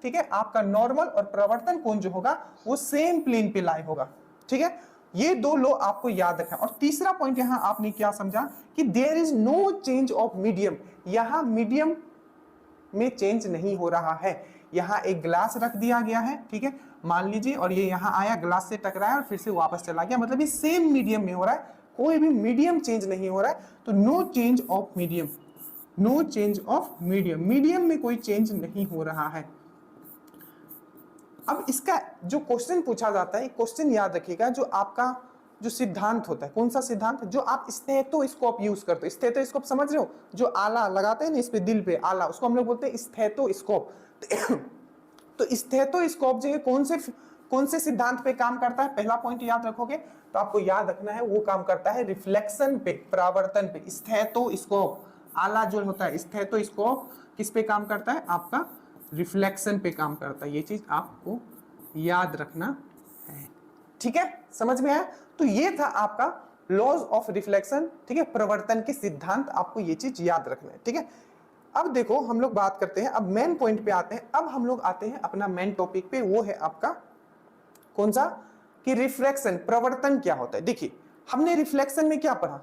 ठीक है, आपका नॉर्मल और प्रवर्तन कोण जो होगा वो सेम प्लेन पे लाई होगा, ठीक है। ये दो लॉ आपको याद रखना। और तीसरा पॉइंट यहां आपने क्या समझा कि there is no change of medium, यहां मीडियम में चेंज नहीं हो रहा है। यहां एक ग्लास रख दिया गया है, ठीक है, मान लीजिए, और ये यहां आया, ग्लास से टकराया और फिर से वापस चला गया, मतलब ये सेम मीडियम में हो रहा है, कोई भी मीडियम चेंज नहीं हो रहा है। तो no change of medium, no change of medium, medium में कोई चेंज नहीं हो रहा है। अब इसका जो क्वेश्चन पूछा जाता है, क्वेश्चन याद रखिएगा, जो आपका जो सिद्धांत होता है, कौन सा सिद्धांत, जो आप स्टेथोस्कोप यूज करते हो, स्टेथोस्कोप समझ रहे हो, जो आला लगाते हैं ना इस पे, दिल पे आला, उसको हम लोग बोलते हैं स्टेथोस्कोप। तो स्टेथोस्कोप जो है कौन से सिद्धांत पे काम करता है, पहला पॉइंट याद रखोगे तो आपको याद रखना है, वो काम करता है रिफ्लेक्शन पे, परावर्तन पे। स्टेथोस्कोप आला जो होता है, स्टेथोस्कोप किस पे काम करता है, आपका रिफ्लेक्शन पे काम करता है। ये चीज आपको याद रखना है, ठीक है, समझ में आया। तो ये था आपका लॉज ऑफ रिफ्लेक्शन, ठीक है, प्रवर्तन के सिद्धांत, आपको ये चीज याद रखना है, ठीक है। अब देखो हम लोग बात करते हैं, अब मेन पॉइंट पे आते हैं। अब हम लोग आते हैं अपना मेन टॉपिक पे, वो है आपका कौन सा, कि रिफ्लेक्शन, प्रवर्तन क्या होता है। देखिए हमने रिफ्लेक्शन में क्या पढ़ा,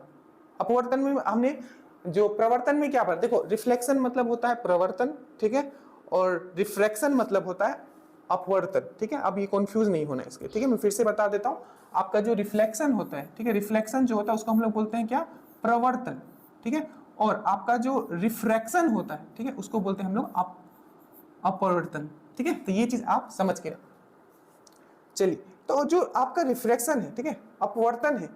अपवर्तन में हमने जो प्रवर्तन में क्या पढ़ा। देखो रिफ्लेक्शन मतलब होता है प्रवर्तन, ठीक है, और रिफ्रैक्शन मतलब होता है अपवर्तन, ठीक है। अब ये कंफ्यूज नहीं होना इसके, ठीक है, मैं फिर से बता देता हूं। आपका जो रिफ्लेक्शन होता है, ठीक है, रिफ्लेक्शन जो होता है उसको हम लोग बोलते हैं क्या, प्रवर्तन, ठीक है। और आपका जो रिफ्रैक्शन होता है, ठीक है, उसको बोलते हैं हम लोग अपवर्तन, ठीक है। तो ये चीज आप समझ के रखो। चलिए, तो जो आपका रिफ्रैक्शन है, ठीक है, अपवर्तन है,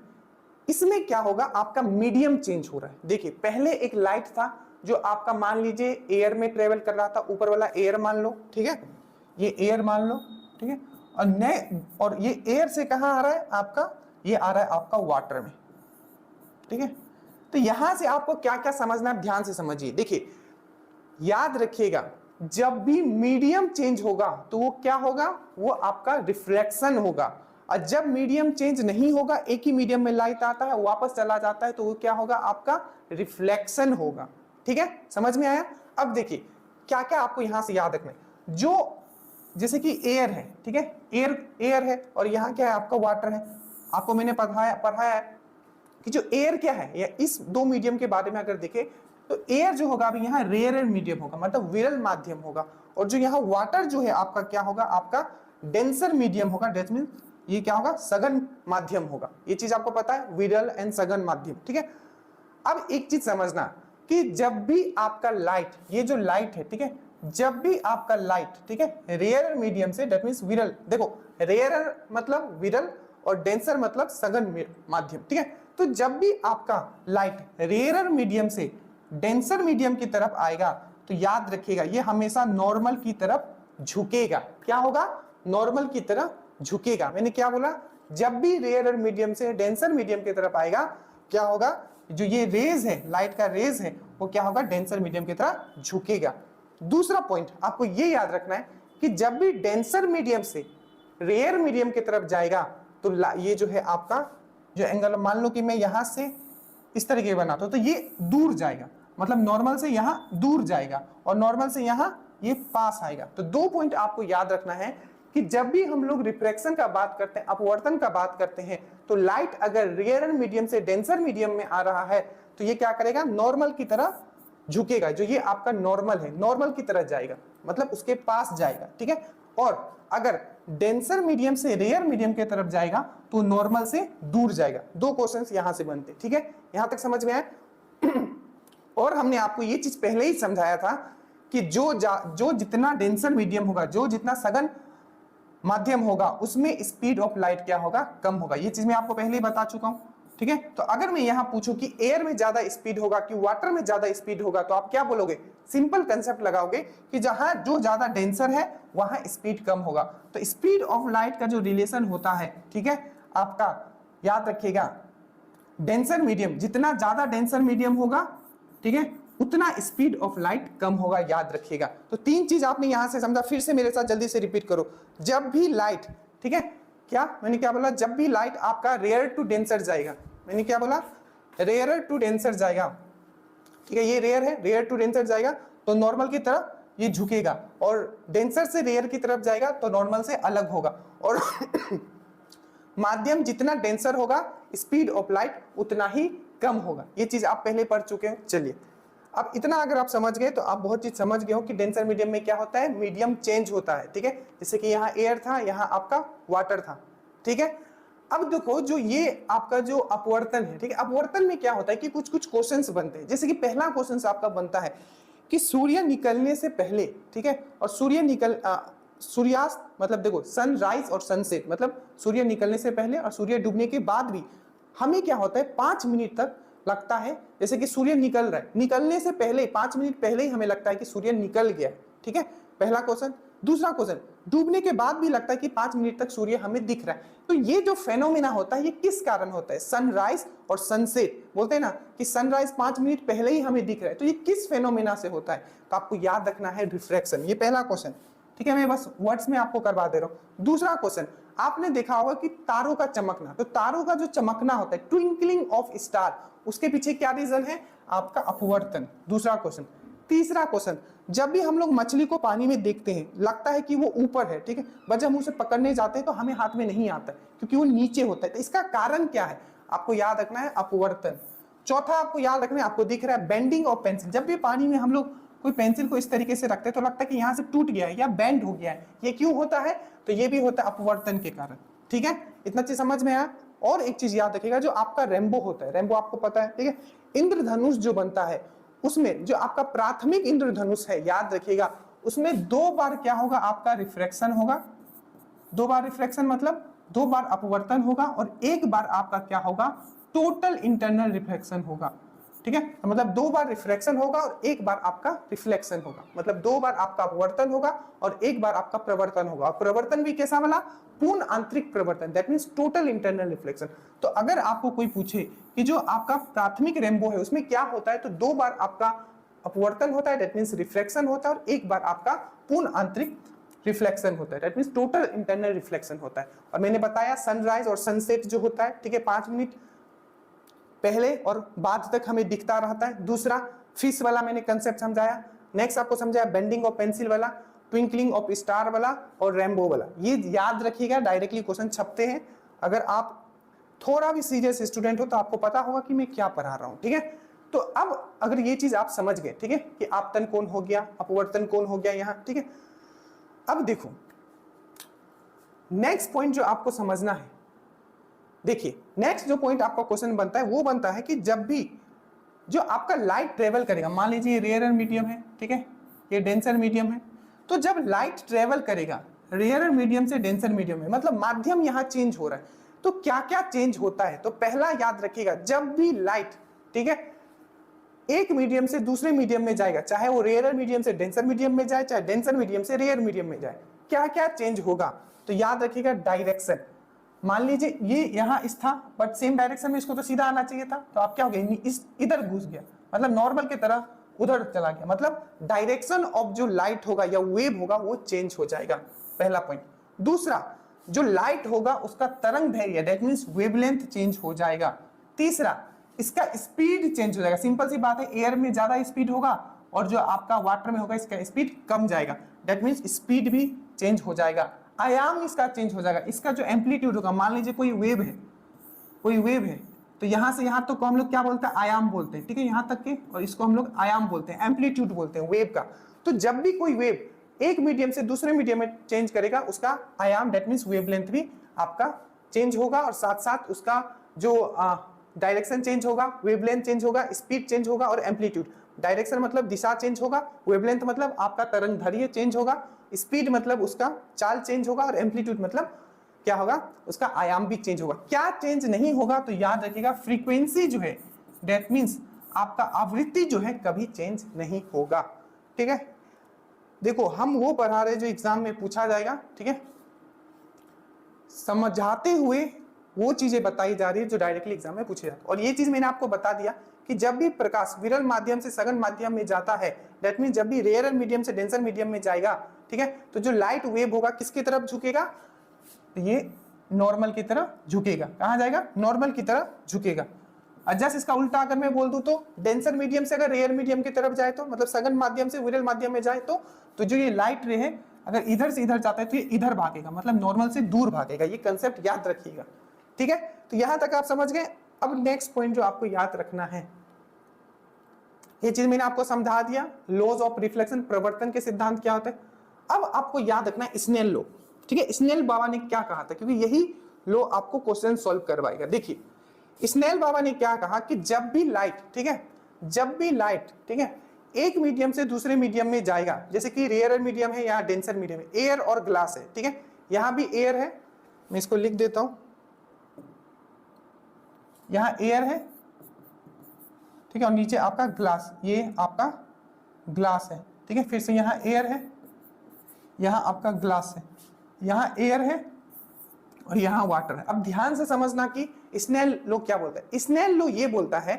इसमें क्या होगा, आपका मीडियम चेंज हो रहा है। देखिए पहले एक लाइट था जो आपका मान लीजिए एयर में ट्रेवल कर रहा था, ऊपर वाला एयर मान लो, ठीक है, ये एयर मान लो, ठीक है, और ये एयर से कहां आ रहा है आपका, ये आ रहा है आपका वाटर में, ठीक है। तो यहां से आपको क्या क्या समझना है, ध्यान से समझिए। देखिए याद रखिएगा, जब भी मीडियम चेंज होगा तो वो क्या होगा, वो आपका रिफ्लेक्शन होगा। और जब मीडियम चेंज नहीं होगा, एक ही मीडियम में लाइट आता है वापस चला जाता है, तो वो क्या होगा, आपका रिफ्लेक्शन होगा, ठीक है, समझ में आया। अब देखिए क्या क्या आपको यहां से याद रखना है, जो जैसे कि एयर है, ठीक है, एयर है, और यहाँ क्या है आपका वाटर है। आपको मैंने पढ़ाया है कि जो एयर क्या है, या इस दो मीडियम के बारे में अगर देखें तो एयर जो होगा अभी यहाँ रेयर मीडियम होगा, मतलब विरल माध्यम होगा, और जो यहाँ वाटर जो है आपका क्या होगा, आपका डेंसर मीडियम होगा, डेट मीन ये क्या होगा, सघन माध्यम होगा। ये चीज आपको पता है, विरल एंड सघन माध्यम, ठीक है। अब एक चीज समझना कि जब भी आपका लाइट, ये जो लाइट है, ठीक है, जब भी आपका लाइट, ठीक है, रेयर मीडियम से, डेट मीन्स विरल, देखो रेयर मतलब विरल और डेंसर मतलब सघन माध्यम, ठीक है। तो जब भी आपका लाइट रेयर मीडियम से डेंसर मीडियम की तरफ आएगा, तो याद रखिएगा ये हमेशा नॉर्मल की तरफ झुकेगा। क्या होगा, नॉर्मल की तरफ झुकेगा। मैंने क्या बोला, जब भी रेयर मीडियम से डेंसर मीडियम की तरफ आएगा, क्या होगा, जो ये रेज है, लाइट का रेज है, वो क्या होगा, डेंसर मीडियम की तरफ झुकेगा। दूसरा पॉइंट आपको ये याद रखना है कि जब भी डेंसर मीडियम से रेयर मीडियम की तरफ जाएगा, तो ये जो है आपका जो एंगल, मान लो कि मैं यहां से इस तरीके बनाता हूं, तो ये दूर जाएगा, मतलब नॉर्मल से यहां दूर जाएगा, और नॉर्मल से यहां ये पास आएगा। तो दो पॉइंट आपको याद रखना है कि जब भी हम लोग रिफ्रैक्शन का बात करते हैं, अपवर्तन का बात करते हैं, तो लाइट अगर रेयर मीडियम से डेंसर मीडियम में आ रहा है, तो ये क्या करेगा, नॉर्मल की तरफ झुकेगा। जो ये आपका नॉर्मल है, नॉर्मल की तरफ जाएगा, मतलब उसके पास जाएगा, ठीक है। और अगर डेंसर मीडियम से रेयर मीडियम की तरफ जाएगा, तो नॉर्मल से दूर जाएगा। दो क्वेश्चंस यहां से बनते, ठीक है, यहां तक समझ में आया। और हमने आपको ये चीज पहले ही समझाया था कि जो जितना डेंसर मीडियम होगा, जो जितना सघन माध्यम होगा, उसमें स्पीड ऑफ लाइट क्या होगा, कम होगा। ये चीज मैं आपको पहले ही बता चुका हूं, ठीक है। तो अगर मैं यहां पूछूं कि एयर में ज्यादा स्पीड होगा कि वाटर में ज्यादा स्पीड होगा, तो आप क्या बोलोगे, सिंपल कंसेप्ट लगाओगे कि जहां जो ज्यादा डेंसर है वहां स्पीड कम होगा। तो स्पीड ऑफ लाइट का जो रिलेशन होता है, ठीक है, आपका याद रखिएगा, डेंसर मीडियम, जितना ज्यादा डेंसर मीडियम होगा, ठीक है, उतना स्पीड ऑफ लाइट कम होगा, याद रखिएगा। तो तीन चीज आपने यहां से समझा, फिर से मेरे साथ जल्दी से रिपीट करो। जब भी लाइट, ठीक है, क्या मैंने क्या बोला, जब भी लाइट आपका रेयर टू डेंसर जाएगा, मैंने क्या बोला, रेयर टू डेंसर जाएगा, ठीक है, ये रेयर है, रेयर टू डेंसर जाएगा, तो नॉर्मल की तरफ ये झुकेगा, और डेंसर से रेयर की तरफ जाएगा तो नॉर्मल से अलग होगा, और माध्यम जितना डेंसर होगा स्पीड ऑफ लाइट उतना ही कम होगा। ये चीज आप पहले पढ़ चुके हो। चलिए अब इतना अगर आप समझ गए तो आप बहुत चीज समझ गए हो कि डेंसर मीडियम में क्या होता है, मीडियम चेंज होता है, ठीक है। जैसे कि यहाँ एयर था, यहाँ आपका वाटर था, ठीक है। अब देखो जो ये आपका जो अपवर्तन है, ठीक है, अपवर्तन में क्या होता है कि कुछ कुछ क्वेश्चंस बनते हैं। जैसे कि पहला क्वेश्चन आपका बनता है कि सूर्य निकलने से पहले, ठीक है, और सूर्यास्त मतलब देखो सनराइज और सनसेट मतलब सूर्य निकलने से पहले और सूर्य डूबने के बाद भी हमें क्या होता है 5 मिनट तक लगता है, जैसे कि सूर्य निकल रहा है, निकलने से पहले 5 मिनट पहले ही हमें लगता है कि सूर्य निकल गया है, ठीक है, पहला क्वेश्चन। दूसरा क्वेश्चन, डूबने के बाद भी लगता है कि 5 मिनट तक सूर्य हमें दिख रहा है। तो ये जो फेनोमेना होता है ये किस कारण होता है, सनराइज और सनसेट बोलते हैं ना कि सनराइज 5 मिनट पहले ही हमें दिख रहा है, तो ये किस फेनोमेना से होता है, तो आपको याद रखना है रिफ्रैक्शन। ये पहला क्वेश्चन, ठीक है, मैं बस वर्ड्स में आपको करवा दे रहा हूं। दूसरा क्वेश्चन, आपने देखा होगा कि तारों का चमकना, तो तारों का जो चमकना होता है, ट्विंकलिंग ऑफ स्टार, उसके पीछे क्या रीजन है, आपका अपवर्तन। दूसरा क्वेश्चन। तीसरा क्वेश्चन, जब भी हम लोग मछली को पानी में देखते हैं लगता है कि वो ऊपर है, ठीक है, बट जब हम उसे पकड़ने जाते हैं तो हमें हाथ में नहीं आता है क्योंकि वो नीचे होता है, तो इसका कारण क्या है, आपको याद रखना है अपवर्तन। चौथा आपको याद रखना है, आपको दिख रहा है बेंडिंग ऑफ पेंसिल, जब भी पानी में हम लोग कोई पेंसिल को इस तरीके से रखते हैं तो लगता है कि यहाँ से टूट गया है या बेंड हो गया है, ये क्यों होता है, तो ये भी होता है अपवर्तन के कारण, ठीक है। इतना चीज समझ में आया। और एक चीज याद रखिएगा, जो आपका रेनबो होता है, रेनबो आपको पता है, ठीक है, इंद्रधनुष जो बनता है उसमें जो आपका प्राथमिक इंद्रधनुष है, याद रखिएगा, उसमें 2 बार क्या होगा, आपका रिफ्रैक्शन होगा। 2 बार रिफ्रैक्शन मतलब 2 बार अपवर्तन होगा और 1 बार आपका क्या होगा, टोटल इंटरनल रिफ्लेक्शन होगा, ठीक है। तो मतलब 2 बार रिफ्रैक्शन होगा और 1 बार आपका रिफ्लेक्शन होगा, मतलब 2 बार आपका अपवर्तन होगा और 1 बार आपका प्रवर्तन होगा। और प्रवर्तन भी कैसा वाला, पूर्ण आंतरिक प्रवर्तन, that means total internal reflection. तो अगर आपको कोई पूछे कि जो आपका प्राथमिक रेनबो है उसमें क्या होता है, तो 2 बार आपका अपवर्तन होता है, दैट मींस रिफ्लेक्शन होता है, और 1 बार आपका पूर्ण आंतरिक रिफ्लेक्शन होता है, that means total internal reflection होता है। और मैंने बताया सनराइज और सनसेट जो होता है, ठीक है, 5 मिनट पहले और बाद तक हमें दिखता रहता है। दूसरा फिश वाला मैंने कंसेप्ट समझाया। नेक्स्ट आपको समझाया बेंडिंग ऑफ पेंसिल वाला, ट्विंकलिंग ऑफ स्टार वाला और रेनबो वाला। ये याद रखिएगा, डायरेक्टली क्वेश्चन छपते हैं। अगर आप थोड़ा भी सीरियस स्टूडेंट हो तो आपको पता होगा कि मैं क्या पढ़ा रहा हूं, ठीक है। तो अब अगर ये चीज आप समझ गए, ठीक है, कि आपतन कौन हो गया, अपवर्तन कौन हो गया यहाँ, ठीक है। अब देखो नेक्स्ट पॉइंट जो आपको समझना है, देखिए नेक्स्ट जो पॉइंट आपका क्वेश्चन बनता है वो बनता है कि जब भी जो आपका लाइट ट्रेवल करेगा, मान लीजिए रेयरर मीडियम है, ठीक है, ये डेंसर मीडियम है, तो जब लाइट ट्रेवल करेगा रेयरर मीडियम से डेंसर मीडियम में, मतलब माध्यम यहाँ चेंज हो रहा है, तो क्या क्या चेंज होता है। तो पहला याद रखिएगा, जब भी लाइट, ठीक है, एक मीडियम से दूसरे मीडियम में जाएगा, चाहे वो रेयरर मीडियम से डेंसर मीडियम में जाए, चाहे डेंसर मीडियम से रेयर मीडियम में जाए, क्या क्या चेंज होगा। तो याद रखिएगा डायरेक्शन, मान लीजिए ये यहाँ इस था बट सेम डायरेक्शन में इसको तो सीधा आना चाहिए था, तो आप क्या हो गया, इस इधर घुस गया, मतलब नॉर्मल की तरह उधर चला गया, मतलब डायरेक्शन ऑफ जो लाइट होगा या वेव होगा वो चेंज हो जाएगा, पहला पॉइंट। दूसरा, जो लाइट होगा उसका तरंग दैर्घ्य, दैट मींस वेवलेंथ चेंज हो जाएगा। तीसरा, इसका स्पीड चेंज हो जाएगा, सिंपल सी बात है, एयर में ज्यादा स्पीड होगा और जो आपका वाटर में होगा इसका स्पीड कम जाएगा, दैट मींस स्पीड भी चेंज हो जाएगा। आयाम इसका चेंज हो जाएगा, इसका जो एम्पलीट्यूड होगा, मान लीजिए कोई वेव है, कोई वेव है, तो यहां से यहां तक तो हम लोग क्या बोलते हैं, आयाम बोलते हैं, ठीक है, यहां तक के, और इसको हम लोग आयाम बोलते हैं, एम्पलीट्यूड बोलते हैं वेव का। तो जब भी कोई वेव एक मीडियम से दूसरे मीडियम में चेंज करेगा उसका आयाम, दैट मींस वेवलेंथ भी आपका चेंज होगा, और साथ साथ उसका जो डायरेक्शन चेंज होगा, वेवलेंथ चेंज होगा, स्पीड चेंज होगा और एम्पलीट्यूड। डायरेक्शन मतलब दिशा चेंज होगा, वेवलेंथ मतलब आपका तरंग दैर्घ्य चेंज होगा, स्पीड मतलब उसका चाल चेंज होगा, और एम्पलीट्यूड मतलब क्या होगा, उसका आयाम भी चेंज होगा। क्या चेंज नहीं होगा, तो याद रखिएगा फ्रीक्वेंसी जो है, दैट मींस आपका आवृत्ति जो है कभी चेंज नहीं होगा, ठीक है। देखो हम वो पढ़ा रहे जो एग्जाम में पूछा जाएगा, ठीक है, समझाते हुए वो चीजें बताई जा रही है जो डायरेक्टली एग्जाम में पूछे जाते हैं। और ये चीज मैंने आपको बता दिया कि जब भी प्रकाश विरल माध्यम से सघन माध्यम में जाता है, दैट मींस जब भी रेयरर मीडियम से डेंसर मीडियम में जाएगा, ठीक है, तो जो लाइट वेव होगा किसकी तरफ झुकेगा, तो ये नॉर्मल की तरफ झुकेगा। कहां जाएगा, नॉर्मल की तरफ झुकेगा। और जस्ट इसका उल्टा अगर मैं बोल दूं तो डेंसर मीडियम से अगर रेयर मीडियम की तरफ जाए तो मतलब सघन माध्यम से विरल माध्यम में जाए तो जो ये लाइट रे है अगर इधर से इधर जाता है तो ये इधर भागेगा, मतलब नॉर्मल से दूर भागेगा। ये कंसेप्ट याद रखिएगा, ठीक है। तो यहां तक आप समझ गए। अब नेक्स्ट पॉइंट जो आपको याद रखना है, ये चीज मैंने आपको समझा दिया, लॉज ऑफ रिफ्लेक्शन, प्रवर्तन के सिद्धांत क्या होते हैं। अब आपको याद रखना है स्नेल लॉ, ठीक है। स्नेल बाबा ने क्या कहा था, क्योंकि यही लॉ आपको क्वेश्चन सॉल्व करवाएगा। देखिए स्नेल बाबा ने क्या कहा कि जब भी लाइट, ठीक है, जब भी लाइट, ठीक है, एक मीडियम से दूसरे मीडियम में जाएगा, जैसे कि रेयर मीडियम है या डेंसर मीडियम है, एयर और ग्लास है, ठीक है, यहां भी एयर है, मैं इसको लिख देता हूं, यहां एयर है, ठीक है, और नीचे आपका ग्लास, ये आपका ग्लास है, ठीक है। फिर से यहां एयर है, यहां आपका ग्लास है, यहां एयर है और यहां वाटर है। अब ध्यान से समझना कि स्नेल लॉ क्या बोलता है। स्नेल लॉ ये बोलता है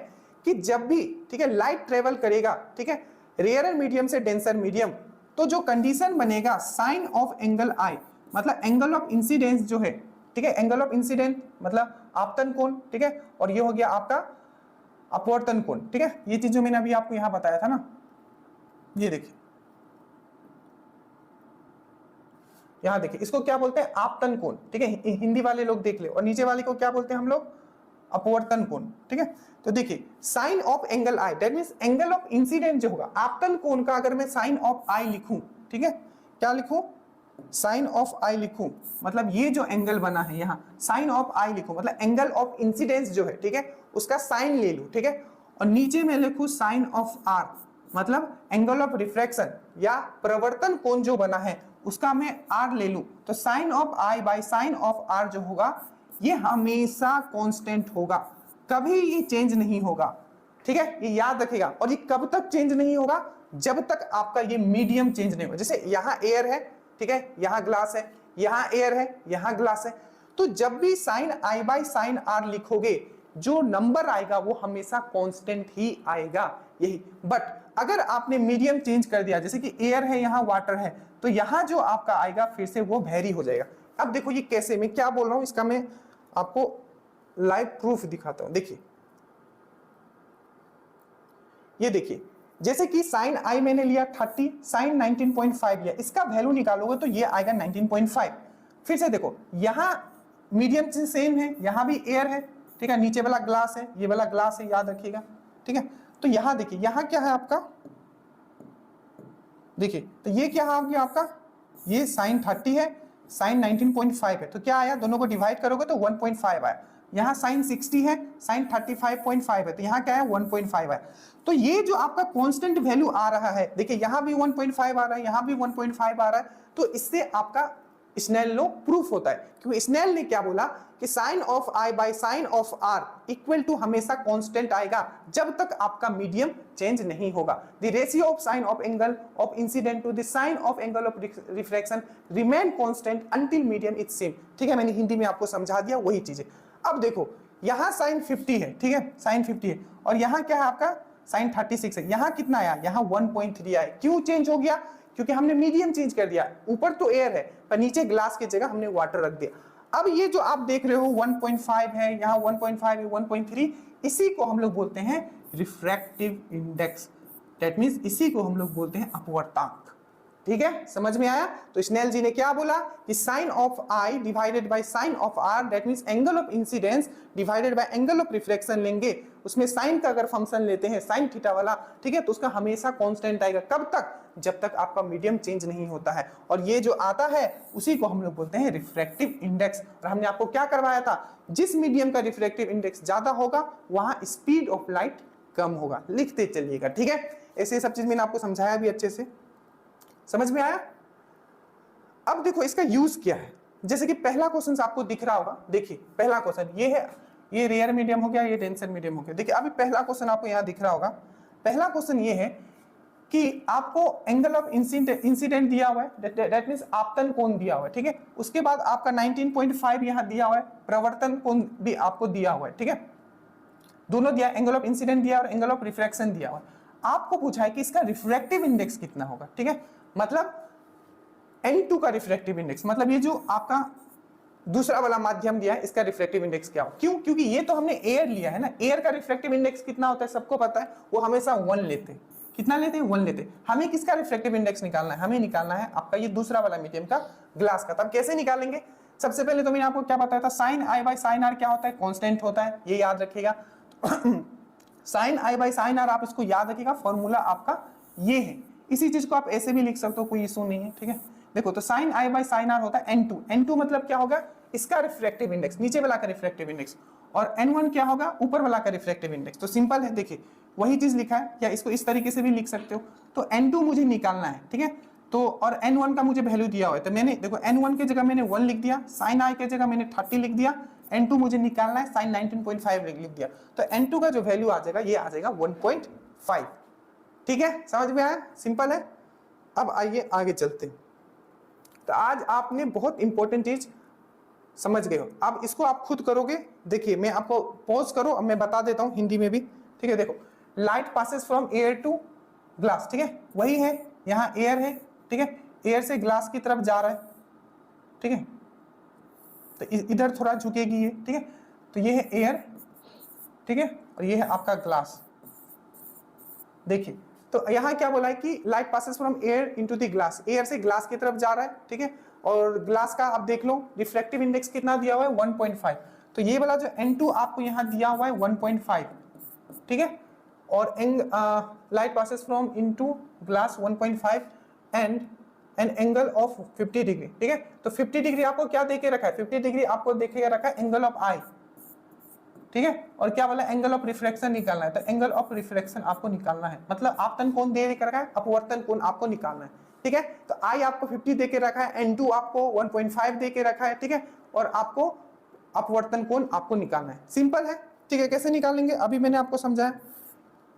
कि जब भी, ठीक है, लाइट ट्रेवल करेगा, ठीक है, रेयर मीडियम से डेंसर मीडियम, तो जो कंडीशन बनेगा साइन ऑफ एंगल आई, मतलब एंगल ऑफ इंसिडेंस जो है, ठीक है, एंगल ऑफ इंसिडेंस मतलब आपतन कोण, ठीक है, और ये हो गया आपका अपवर्तन कोण, ठीक है। ये चीज जो मैंने अभी आपको यहां बताया था ना, ये देखिए, यहां देखिए, इसको क्या बोलते हैं, आपतन कोण, ठीक है, हिंदी वाले लोग देख ले। और नीचे वाले को क्या बोलते हैं हम लोग, अपवर्तन कोण, ठीक है। तो देखिए sine of angle I, that means angle of incident जो होगा आपतन कोण का, अगर मैं साइन ऑफ आई लिखूं, ठीक है, क्या लिखूं, साइन ऑफ आई लिखूं, मतलब ये जो एंगल बना है यहां साइन ऑफ आई लिखूं, मतलब एंगल ऑफ इंसिडेंस जो है, ठीक है, उसका साइन ले लूं, ठीक है, और नीचे में लिखूं साइन ऑफ आर, मतलब एंगल ऑफ रिफ्रैक्शन या प्रवर्तन कोण जो बना है उसका मैं आर ले लूं, तो sine of I by sine of R जो होगा ये हमेशा कांस्टेंट होगा, कभी ये चेंज नहीं होगा, ठीक है, ये याद रखेगा। और ये कब तक चेंज नहीं होगा, जब तक आपका ये मीडियम चेंज नहीं होगा। जैसे यहां एयर है, ठीक है, यहां ग्लास है, यहां एयर है, यहां ग्लास है, तो जब भी sine I by sine R लिखोगे जो नंबर आएगा वो हमेशा कांस्टेंट ही आएगा, यही। बट अगर आपने मीडियम चेंज कर दिया, जैसे कि एयर है यहां वाटर है, तो यहां जो आपका आएगा फिर से वो वेरी हो जाएगा। अब देखो ये कैसे, मैं क्या बोल रहा हूं, इसका मैं आपको लाइव प्रूफ दिखाता हूं। देखिए ये देखिए, जैसे कि साइन आई मैंने लिया 30, साइन 19.5 लिया, इसका वैल्यू निकालोगे तो ये आएगा 19.5। फिर से देखो यहां मीडियम सेम है, यहां भी एयर है, ठीक है, नीचे वाला ग्लास है, ये वाला ग्लास है, याद रखिएगा, ठीक है। तो यहां देखिए, यहां क्या है आपका, देखिए तो ये क्या आ गया आपका, ये साइन 30 है, साइन 19.5 है, तो क्या आया, दोनों को डिवाइड करोगे तो 1.5 आया। यहाँ साइन 60 है, साइन 35.5 है, तो यहाँ क्या है 1.5 है। तो ये जो आपका कांस्टेंट वैल्यू आ रहा है, देखिए यहाँ भी 1.5 आ रहा है, यहाँ भी 1.5 आ रहा है, तो इससे आपका स्नेल लॉ प्रूफ होता है। क्योंकि स्नेल ने क्या बोला कि sine of I by sine of R equal to हमेशा कांस्टेंट आएगा जब तक आपका मीडियम चेंज नहीं होगा। The ratio of sine of angle of incident to the sine of angle of refraction remain constant until medium is same, ठीक है, मैंने हिंदी में आपको समझा दिया वही चीजें। अब देखो यहाँ साइन 50 है, ठीक है, साइन 50 है, और यहाँ क्या है आपका साइन 36 है, यहाँ कितना आया, यहाँ 1.3 आया। क्यों चेंज हो गया, क्योंकि हमने मीडियम चेंज कर दिया, ऊपर तो एयर है पर नीचे ग्लास की जगह हमने वाटर रख दिया। अब ये जो आप देख रहे हो 1.5 है, यहाँ 1.5 है, 1.3, इसी को हम लोग बोलते हैं रिफ्रैक्टिव इंडेक्स, दैट मींस इसी को हम लोग बोलते हैं अपवर्तांक, ठीक है, समझ में आया। तो स्नेल जी ने क्या बोला कि sine of I divided by sine of R, that means angle of incidence divided by angle of reflection लेंगे, उसमें साइन का अगर फंक्शन लेते हैं साइन थीटा वाला, ठीक है, तो उसका हमेशा कांस्टेंट आएगा। कब तक, जब तक आपका मीडियम चेंज नहीं होता है। और ये जो आता है उसी को हम लोग बोलते हैं रिफ्रैक्टिव इंडेक्स। और हमने आपको क्या करवाया था, जिस मीडियम का रिफ्रैक्टिव इंडेक्स ज्यादा होगा वहां स्पीड ऑफ लाइट कम होगा, लिखते चलिएगा, ठीक है। ऐसे सब चीज मैंने आपको समझाया भी अच्छे से, समझ में आया। अब देखो इसका यूज क्या है, जैसे कि पहला क्वेश्चन आपको दिख रहा होगा, देखिए पहला क्वेश्चन ये है, ये रेयर मीडियम हो गया, ये डेंसर मीडियम हो गया। देखिए अभी पहला क्वेश्चन आपको यहाँ दिख रहा होगा, पहला क्वेश्चन ये है कि आपको एंगल ऑफ इंसिडेंट दिया हुआ है, दैट मींस आपतन कोण दिया हुआ है, ठीक है, उसके बाद आपका 19.5 यहाँ दिया हुआ है, प्रवर्तन कोण भी आपको दिया हुआ है, ठीक है, दोनों दिया, एंगल ऑफ इंसिडेंट दिया और एंगल ऑफ रिफ्रैक्शन दिया हुआ है। आपको पूछा है कि इसका रिफ्रैक्टिव इंडेक्स कितना होगा, ठीक है, मतलब N2 का रिफ्रैक्टिव इंडेक्स, मतलब ये जो आपका दूसरा वाला माध्यम दिया है, इसका रिफ्रैक्टिव इंडेक्स क्या हो। क्यों? क्योंकि ये तो हमने एयर लिया है ना, एयर का रिफ्रैक्टिव इंडेक्स कितना होता है सबको पता है, वो हमेशा 1 लेते हैं। कितना लेते हैं? 1 लेते हैं। हमें किसका रिफ्रैक्टिव इंडेक्स निकालना है? हमें निकालना है आपका ये दूसरा वाला मीडियम का, ग्लास का। तब कैसे निकालेंगे? सबसे पहले तो मैंने आपको क्या बताया था, sine I by sine R क्या होता है? कांस्टेंट होता है, ये याद रखिएगा। Sine I by sine R आप इसको याद रखिएगा, फॉर्मूला आपका ये है। इसी चीज को आप ऐसे भी लिख सकते हो, कोई इशू नहीं है, ठीक है। देखो तो sine I by sine R होता है n2, n2 मतलब क्या होगा? इसका रिफ्रैक्टिव इंडेक्स, नीचे वाला का रिफ्रैक्टिव इंडेक्स, और n1 क्या होगा? ऊपर वाला का रिफ्रैक्टिव इंडेक्स। तो सिंपल है, देखिए वही चीज लिखा है, या इसको इस तरीके से भी लिख सकते हो। तो n2 मुझे निकालना है, ठीक है। तो और n1 का मुझे वैल्यू दिया हुआ है, तो मैंने देखो n1 की जगह मैंने 1 लिख दिया, साइन आई की जगह मैंने 30 लिख दिया, n2 मुझे निकालना है साइन 19.5 लिख दिया। तो n2 का जो वैल्यू आ जाएगा, ये आ जाएगा 1.5। ठीक है, समझ में आया? सिंपल है। अब आइए आगे चलते हैं। तो आज आपने बहुत इंपॉर्टेंट चीज समझ गए हो। अब इसको आप खुद करोगे। देखिए मैं आपको पॉज करो, अब मैं बता देता हूं हिंदी में भी, ठीक है। देखो, light passes from air to glass, ठीक है, वही है, यहाँ एयर है, ठीक है, एयर से ग्लास की तरफ जा रहा है, ठीक है। तो इधर थोड़ा झुकेगी ये, ठीक है। तो ये है एयर, ठीक है, और ये है आपका ग्लास। देखिए तो यहाँ क्या बोला है कि light passes from air into the glass, air से ग्लास की तरफ जा रहा है, ठीक है। और ग्लास का आप देख लो रिफ्रैक्टिव इंडेक्स कितना दिया हुआ है? 1.5। तो ये वाला जो n2 आपको यहाँ दिया हुआ है 1.5, ठीक है। और light passes from into glass 1.5 and an angle of 50 degree, ठीक है। तो 50 डिग्री आपको क्या देके रखा है? 50 डिग्री आपको देखे रखा है एंगल ऑफ आई, ठीक है। और क्या बोला? एंगल ऑफ रिफ्रैक्शन निकालना है। तो एंगल ऑफ रिफ्रैक्शन आपको निकालना है, मतलब आपतन कोण दे रखा है, अपवर्तन कोण आपको निकालना है, ठीक है। तो आई आपको 50 दे के रखा है, n2 आपको 1.5 दे के रखा है, ठीक है। और आपको अपवर्तन कोण आपको निकालना है। सिंपल है, ठीक है। कैसे निकालेंगे अभी मैंने आपको समझाया।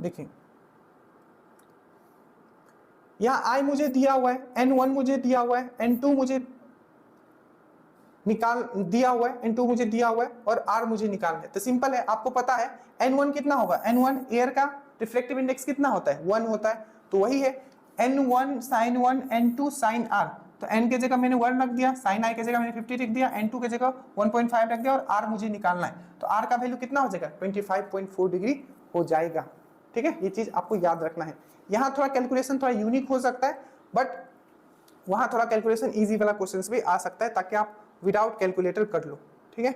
देखिए यहाँ आई मुझे दिया हुआ है, n1 मुझे दिया हुआ है, n2 मुझे निकाल दिया हुआ है, n2 मुझे दिया हुआ है, और r मुझे निकालना है। तो सिंपल है, आपको पता है n1 कितना होगा? n1 एयर का रिफ्लेक्टिव इंडेक्स कितना होता है? 1 होता है। तो वही है n1 sin 1 n2 sin r। तो n के जगह मैंने 1 रख दिया, sin i के जगह मैंने 50 रख दिया, n2 के जगह 1.5 रख दिया, और r मुझे निकालना है। तो r का वैल्यू कितना हो जाएगा? 25.4 डिग्री हो जाएगा, ठीक है। ये चीज आपको याद रखना है। यहाँ थोड़ा कैलकुलेशन थोड़ा यूनिक हो सकता है, बट वहां थोड़ा कैलकुलेशन इजी वाला क्वेश्चंस भी आ सकता है, ताकि आप विदाउट कैलकुलेटर कर लो, ठीक है।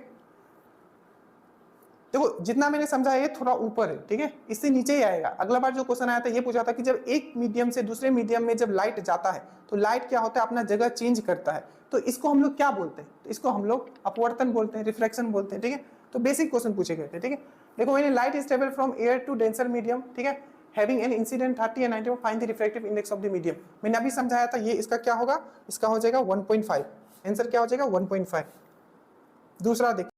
देखो जितना मैंने समझाया ये थोड़ा ऊपर है, ठीक है, इससे नीचे ही आएगा। अगला बार जो क्वेश्चन आया था ये पूछा था कि जब एक मीडियम से दूसरे मीडियम में जब लाइट जाता है तो लाइट क्या होता है? अपना जगह चेंज करता है। तो इसको हम लोग क्या बोलते हैं? तो इसको हम लोग अपवर्तन बोलते हैं, रिफ्रैक्शन बोलते हैं, ठीक है। तो बेसिक क्वेश्चन पूछे गए थे, ठीक है। देखो मैंने light is travel from air to denser medium, ठीक है, having an incident 30 and 90, find the refractive index of the medium। मैंने अभी समझाया था, ये इसका क्या होगा? इसका हो जाएगा 1.5। आंसर क्या हो जाएगा? 1.5। दूसरा देखिए,